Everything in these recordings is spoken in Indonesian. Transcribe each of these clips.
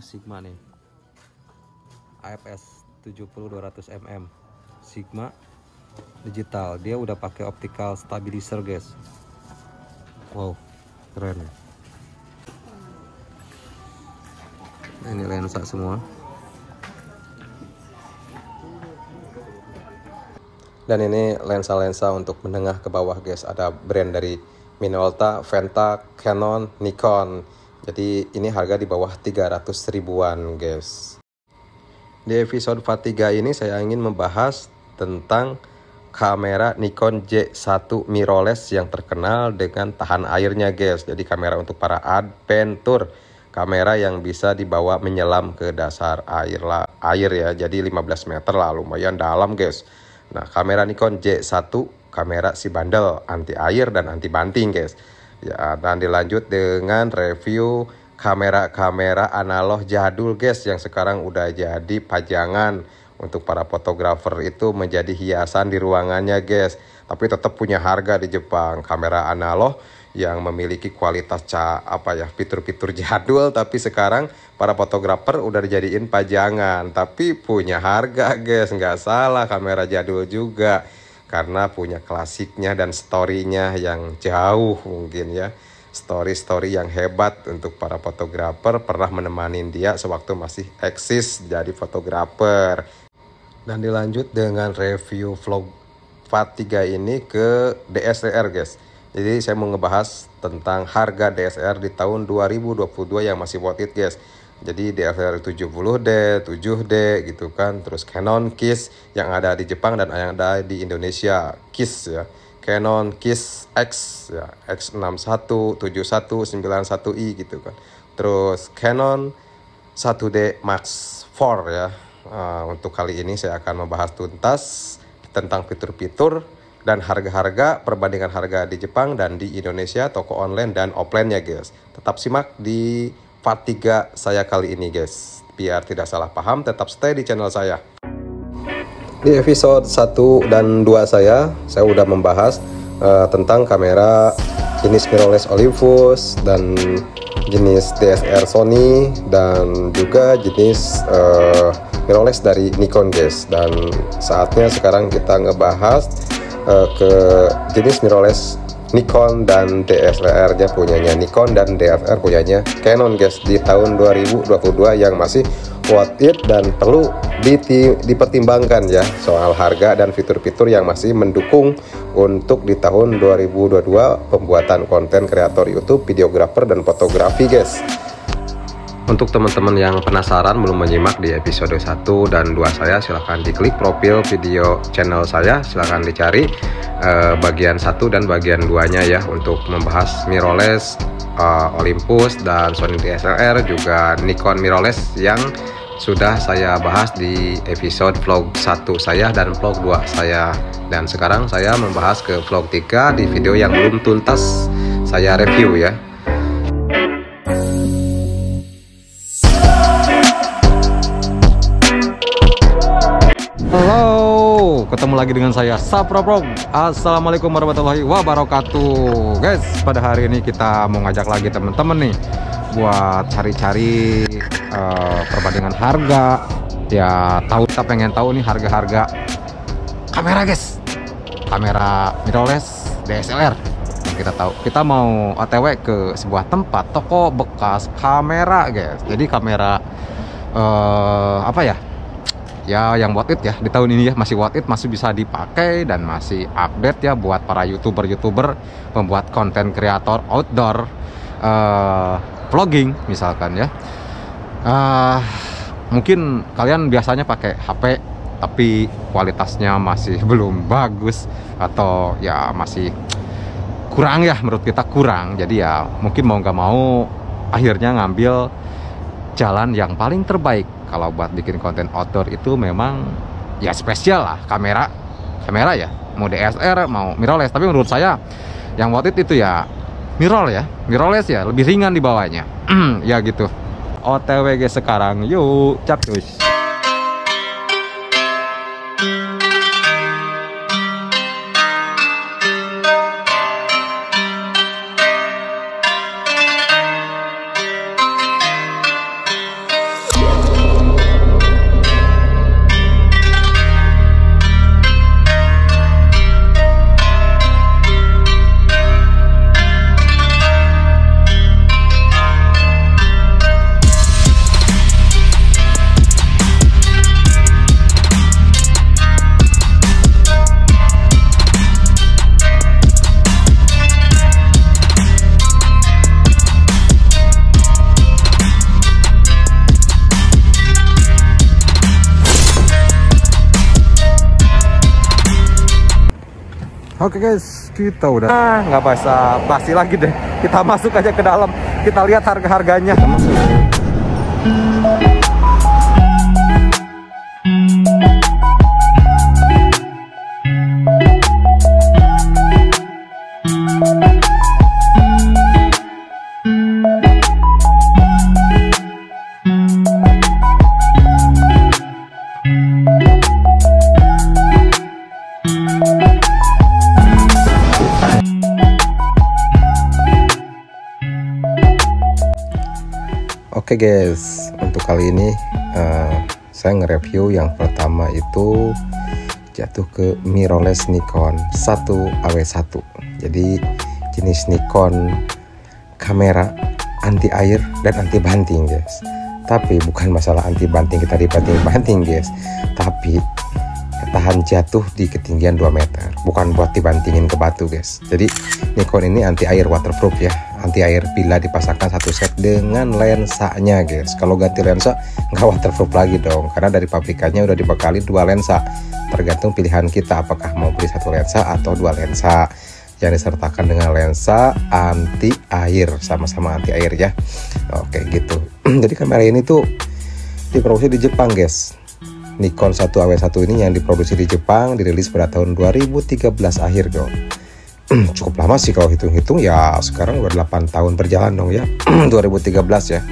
Sigma nih, AFS 70-200 mm Sigma digital. Dia udah pakai optical stabilizer guys. Wow, keren. Ini lensa semua. Dan ini lensa-lensa untuk menengah ke bawah guys. Ada brand dari Minolta, Venta, Canon, Nikon. Jadi ini harga di bawah 300 ribuan guys. Di episode 43 ini saya ingin membahas tentang kamera Nikon Z1 mirrorless yang terkenal dengan tahan airnya guys. Jadi kamera untuk para adventure, kamera yang bisa dibawa menyelam ke dasar air ya. Jadi 15 meter lah, lumayan dalam guys. Nah, kamera Nikon Z1 kamera si bandel, anti air dan anti banting guys. Ya, dan dilanjut dengan review kamera-kamera analog jadul guys, yang sekarang udah jadi pajangan untuk para fotografer, itu menjadi hiasan di ruangannya guys. Tapi tetap punya harga di Jepang. Kamera analog yang memiliki kualitas fitur-fitur jadul, tapi sekarang para fotografer udah dijadiin pajangan. Tapi punya harga guys, nggak salah, kamera jadul juga. Karena punya klasiknya dan story-nya yang jauh mungkin ya. Story-story yang hebat untuk para fotografer, pernah menemani dia sewaktu masih eksis jadi fotografer. Dan dilanjut dengan review vlog part 3 ini ke DSLR guys. Jadi saya mau ngebahas tentang harga DSLR di tahun 2022 yang masih worth it guys. Jadi DSLR 70D, 7D gitu kan. Terus Canon Kiss yang ada di Jepang dan yang ada di Indonesia. Kiss ya. Canon Kiss X ya, X61, 71, 91i gitu kan. Terus Canon 1D Mark IV ya. Untuk kali ini saya akan membahas tuntas tentang fitur-fitur dan harga-harga, perbandingan harga di Jepang dan di Indonesia, toko online dan offline-nya guys. Tetap simak di part 3 saya kali ini guys. Biar tidak salah paham, tetap stay di channel saya. Di episode 1 dan 2 saya udah membahas tentang kamera jenis mirrorless Olympus dan jenis DSLR Sony dan juga jenis mirrorless dari Nikon guys. Dan saatnya sekarang kita ngebahas ke jenis mirrorless Nikon dan DSLR-nya punyanya Nikon dan DSLR punyanya Canon guys di tahun 2022 yang masih worth it dan perlu dipertimbangkan ya soal harga dan fitur-fitur yang masih mendukung untuk di tahun 2022 pembuatan konten kreator YouTube, videografer dan fotografi guys. Untuk teman-teman yang penasaran belum menyimak di episode 1 dan 2 saya, silahkan diklik profil video channel saya, silahkan dicari bagian 1 dan bagian 2-nya ya, untuk membahas mirrorless Olympus dan Sony DSLR, juga Nikon mirrorless yang sudah saya bahas di episode vlog 1 saya dan vlog 2 saya. Dan sekarang saya membahas ke vlog 3 di video yang belum tuntas saya review ya. Halo, ketemu lagi dengan saya Saproprog. Assalamualaikum warahmatullahi wabarakatuh. Guys, pada hari ini kita mau ngajak lagi teman-teman nih buat cari-cari perbandingan harga. Ya, kita pengen tahu nih harga-harga kamera guys. Kamera mirrorless DSLR. Yang kita tahu, kita mau OTW ke sebuah tempat toko bekas kamera guys. Jadi kamera ya yang worth it ya di tahun ini ya, masih worth it, masih bisa dipakai dan masih update ya buat para youtuber pembuat konten kreator outdoor, vlogging misalkan ya. Mungkin kalian biasanya pakai HP tapi kualitasnya masih belum bagus atau ya masih kurang ya, menurut kita kurang. Jadi ya mungkin mau nggak mau akhirnya ngambil jalan yang paling terbaik. Kalau buat bikin konten outdoor itu memang ya spesial lah kamera ya, mau DSLR mau mirrorless. Tapi menurut saya yang worth it itu ya mirrorless ya, lebih ringan di bawahnya. Ya gitu. OTW guys sekarang, yuk capcus. Oke guys, kita udah nggak bahasa basi lagi deh. Kita masuk aja ke dalam. Kita lihat harga-harganya. Oke guys, untuk kali ini saya nge-review yang pertama itu jatuh ke mirrorless Nikon 1AW1. Jadi jenis Nikon kamera anti air dan anti banting guys. Tapi bukan masalah anti banting kita dibanting-banting guys, tapi tahan jatuh di ketinggian 2 meter, bukan buat dibantingin ke batu guys. Jadi Nikon ini anti air, waterproof ya, anti air bila dipasangkan satu set dengan lensanya guys. Kalau ganti lensa nggak waterproof lagi dong, karena dari pabrikannya udah dibekali 2 lensa. Tergantung pilihan kita apakah mau beli 1 lensa atau 2 lensa yang disertakan dengan lensa anti air, sama-sama anti air ya. Oke gitu. Jadi kamera ini tuh diproduksi di Jepang guys. Nikon 1AW1 ini yang diproduksi di Jepang, dirilis pada tahun 2013 akhir dong. Cukup lama sih kalau hitung-hitung ya, sekarang udah 8 tahun berjalan dong ya. 2013 ya.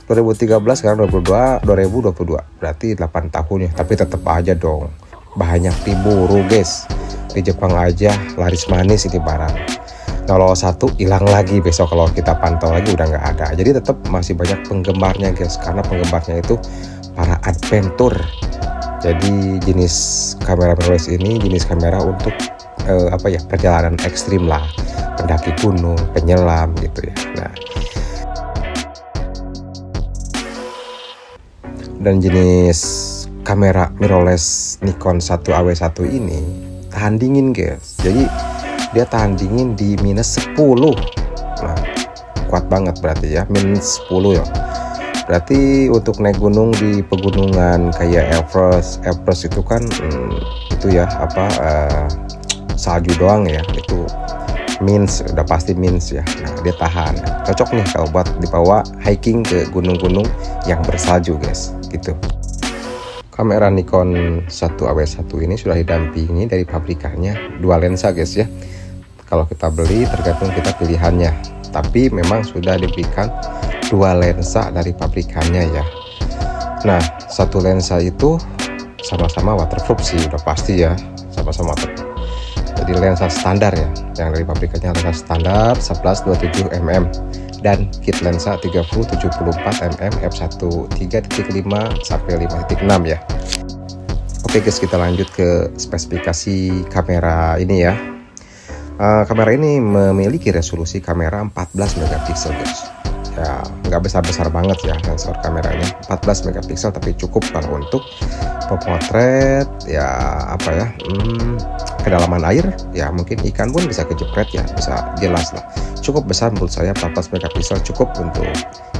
2013 sekarang 2022. Berarti 8 tahun ya, tapi tetap aja dong banyak diburu guys. Di Jepang aja laris manis ini barang. Kalau satu hilang lagi besok, kalau kita pantau lagi udah nggak ada. Jadi tetap masih banyak penggemarnya guys, karena penggemarnya itu para adventure. Jadi jenis kamera mirrorless ini jenis kamera untuk perjalanan ekstrim lah, pendaki gunung, penyelam gitu ya. Nah, dan jenis kamera mirrorless Nikon 1AW1 ini tahan dingin guys. Jadi dia tahan dingin di -10. Nah, kuat banget berarti ya, -10 ya. Berarti untuk naik gunung di pegunungan kayak Everest itu kan itu ya salju doang ya, itu udah pasti ya. Nah, dia tahan, cocok nih kalau buat dibawa hiking ke gunung-gunung yang bersalju guys gitu. Kamera Nikon 1AW1 ini sudah didampingi dari pabrikannya 2 lensa guys ya. Kalau kita beli tergantung kita pilihannya, tapi memang sudah diberikan 2 lensa dari pabrikannya ya. Nah, 1 lensa itu sama-sama waterproof sih, udah pasti ya, sama-sama waterproof. Jadi lensa standar ya, yang dari pabrikannya lensa standar 11-27 mm dan kit lensa 30-74 mm f1 3.5 sampai 5.6 ya. Oke guys, kita lanjut ke spesifikasi kamera ini ya. Kamera ini memiliki resolusi kamera 14 megapiksel guys. Ya nggak besar-besar banget ya sensor kameranya, 14 megapiksel, tapi cukup kalau untuk memotret ya kedalaman air ya, mungkin ikan pun bisa kejepret ya, bisa jelas lah. Cukup besar menurut saya, 14 megapiksel cukup untuk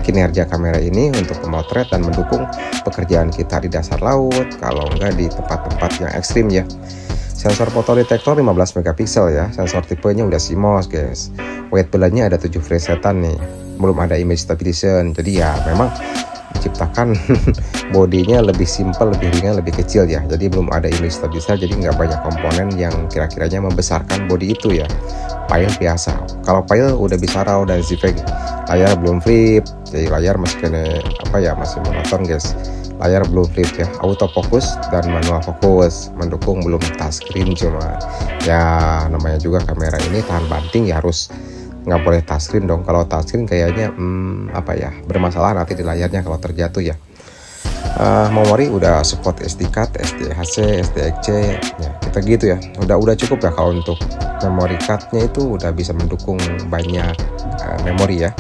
kinerja kamera ini untuk memotret dan mendukung pekerjaan kita di dasar laut, kalau enggak di tempat-tempat yang ekstrim ya. Sensor fotodetektor 15 megapiksel ya, sensor tipenya udah CMOS guys. White balance-nya ada 7 presetan nih, belum ada image stabilization. Jadi ya memang diciptakan bodinya lebih simple, lebih ringan, lebih kecil ya. Jadi belum ada image stabilizer, jadi nggak banyak komponen yang kira-kiranya membesarkan body itu ya. File biasa. Kalau file udah bisa RAW dan JPEG. Layar belum flip, jadi layar masih masih monoton guys. Layar belum flip ya, autofocus dan manual fokus, mendukung belum touchscreen. Cuma ya namanya juga kamera ini tahan banting ya, harus nggak boleh touchscreen dong. Kalau touchscreen kayaknya bermasalah nanti di layarnya kalau terjatuh ya. Memori udah support SD card, SDHC, SDXC ya, kita gitu ya. Udah cukup ya kalau untuk memory cardnya itu udah bisa mendukung banyak memori ya.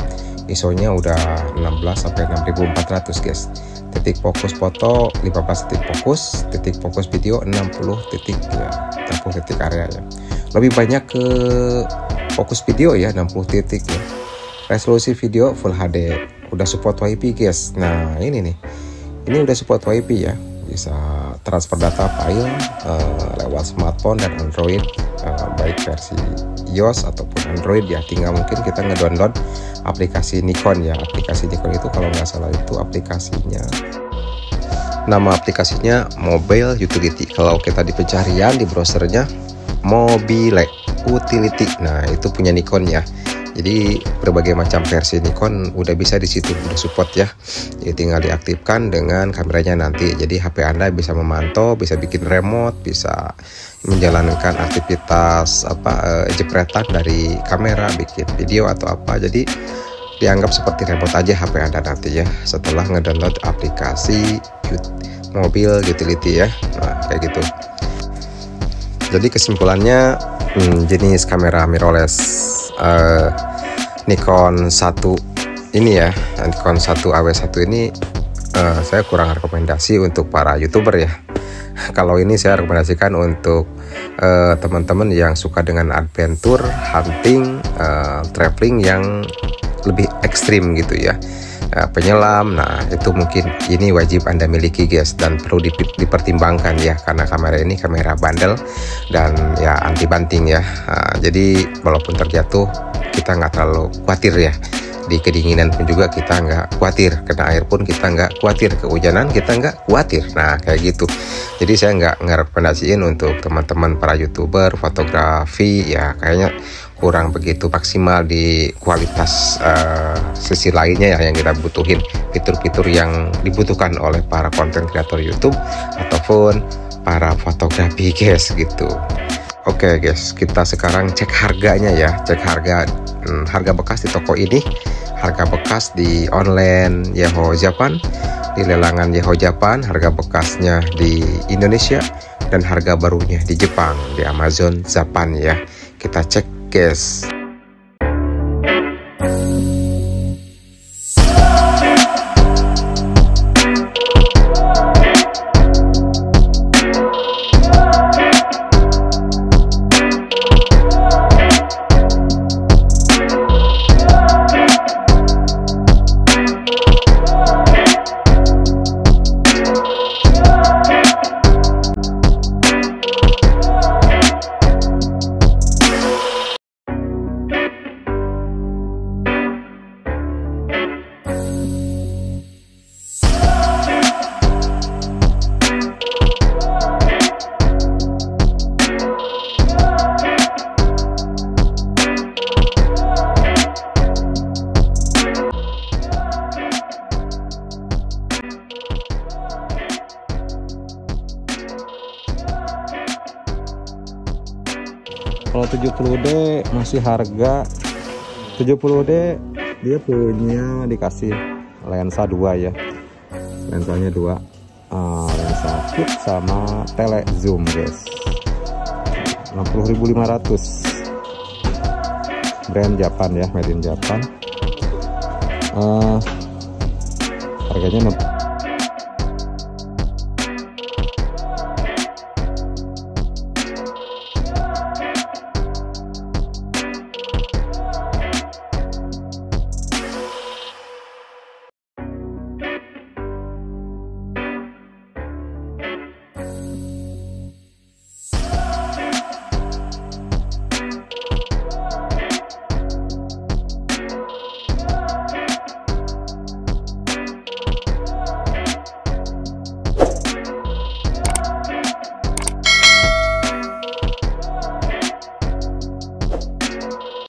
ISO-nya udah 16 sampai 6400 guys. Titik fokus foto 15 titik fokus video 60 titik ya, 60 titik area ya. Lebih banyak ke fokus video ya, 60 titik ya. Resolusi video Full HD, udah support WiFi guys. Nah ini udah support WiFi ya, bisa transfer data file lewat smartphone dan Android, baik versi iOS ataupun Android ya, tinggal mungkin kita ngedownload aplikasi Nikon ya. Aplikasi Nikon itu kalau nggak salah itu aplikasinya, nama aplikasinya Mobile Utility. Kalau kita di pencarian di browsernya Mobile Utility, nah itu punya Nikon ya. Jadi berbagai macam versi Nikon udah bisa di situ, udah support ya. Jadi tinggal diaktifkan dengan kameranya nanti. Jadi HP Anda bisa memantau, bisa bikin remote, bisa menjalankan aktivitas jepretan dari kamera, bikin video atau apa. Jadi dianggap seperti remote aja HP Anda nanti ya, setelah ngedownload aplikasi Mobile Utility ya. Nah, kayak gitu. Jadi kesimpulannya, jenis kamera mirrorless Nikon 1 ini ya, Nikon 1 AW1 ini saya kurang rekomendasi untuk para YouTuber ya. Kalau ini saya rekomendasikan untuk teman-teman yang suka dengan adventure, hunting, traveling yang lebih ekstrim gitu ya, penyelam. Nah itu mungkin ini wajib Anda miliki guys, dan perlu dipertimbangkan ya, karena kamera ini kamera bandel dan ya anti banting ya. Jadi walaupun terjatuh kita nggak terlalu khawatir ya, di kedinginan pun juga kita nggak khawatir, kena air pun kita nggak khawatir, kehujanan kita nggak khawatir. Nah kayak gitu. Jadi saya nggak rekomendasiin untuk teman-teman para YouTuber fotografi ya, kayaknya kurang begitu maksimal di kualitas sisi lainnya ya, yang kita butuhin fitur-fitur yang dibutuhkan oleh para konten kreator YouTube ataupun para fotografi guys gitu. Oke guys, kita sekarang cek harganya ya, cek harga bekas di toko ini, harga bekas di online Yahoo Japan, di lelangan Yahoo Japan, harga bekasnya di Indonesia, dan harga barunya di Jepang di Amazon Japan ya. Kita cek guys. Kalau 70D masih harga 70D, dia punya dikasih lensa 2 ya, lensanya 2, lensa kit sama tele zoom guys, 60.500, brand Japan ya, made in Japan. Harganya